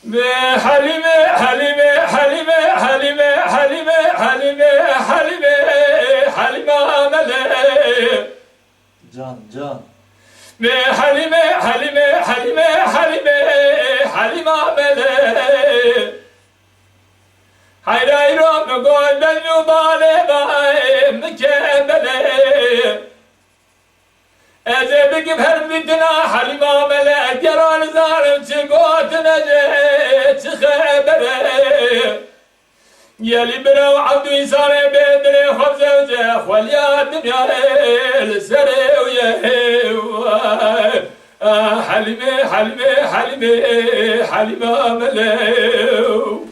Halime, Halime, Halime, Halime, Halime, Halime, Halime, Halime amele. Can. Halime, Halime, Halime, Halime, Halime amele. Hayra hayra golden yubale bae mükemmele. Eze bikim her bitna Halime amele. Geran zalim çıgotun خبره يلي بنا وعبد يسار بدري خبز وجه وليا دنيا السري حلمي حلمي حلمي حلمي ملو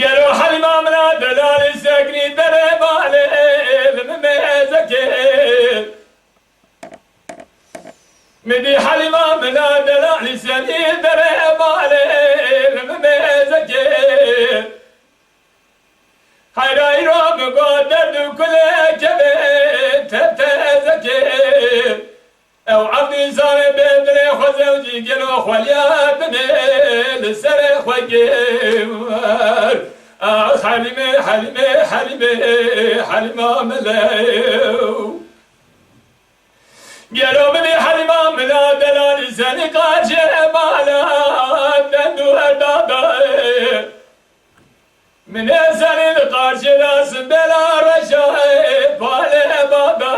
قالوا حلمي ملا دلال سكني دري بالي مميزكي مدي حلمة من دلال سني دري بالي مميزكي هاي رب قدر كل كبير تبتزكي او عبدي صار بدري خزوجي قالوا خوليا بني لسري خوكي حلمي حلمي حلمي حلمة ملو قالوا مني حلمة من دلال سني قاشي مالا دندو هدادا من سني قاشي راس بلا رشاي بالي بادا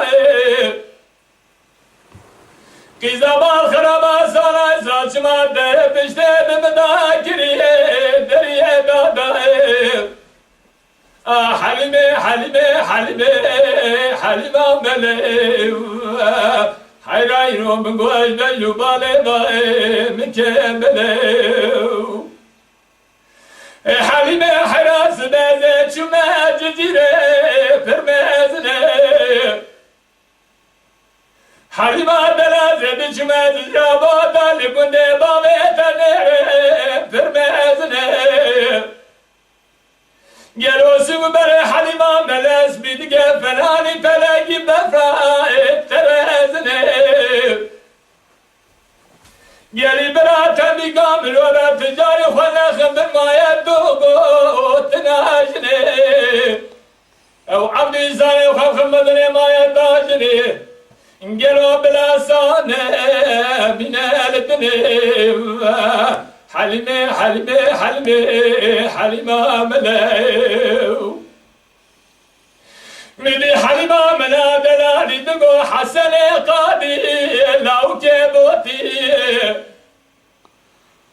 قيزا بالخرابا سانا ساچما دي بشتي بمداكري دريه دادا حلمي حلمي حلمي حلمة مليو حيرايرو من قوي بيو بالي باي مكملو حليمي حراس بازت شما جزيرة فرمازنة حليمة بلازة بشما جزيرة بادا لكني باويتنة فرمازنة قالوا سوى بري حليمة ملاس بيدقى فلاني فلاقي بفراء ترازنة قالي براتا بقامل ولا تجاري خلا خبر ما يدوقو تناجني او عبدي زاري وخاف مدني ما يداجني قالوا بلا سانة من الدنيا حلمي حلمي حلمي حلمة ملو ملي حلمة ملا دلالي دقو حسن قادي لو كيبوتي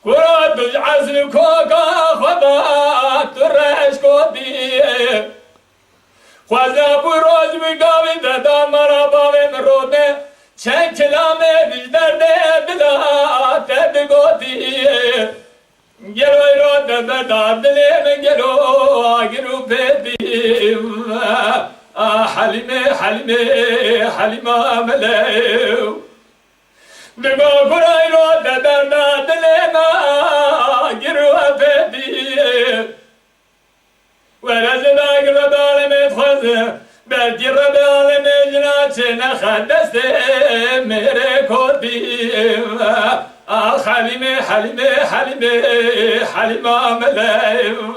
كراد العزل كوكا خبات الرش كودي خوزا بروز بقاوي دادا مرا باوي مرودي چند کلامه بیشترده دلا تدگوتی گروی رو دبدا دلیم گرو آگرو پیدیم حلیمه حلیمه حلیمه ملیو بگو گروی رو دبدا دلیم آگرو پیدیم ورزد آگر بالمیت خوزه بلکه رب عالم جنات نخدسته میره کردیم حلیمه حلیمه حلیمه حلیمه ملیم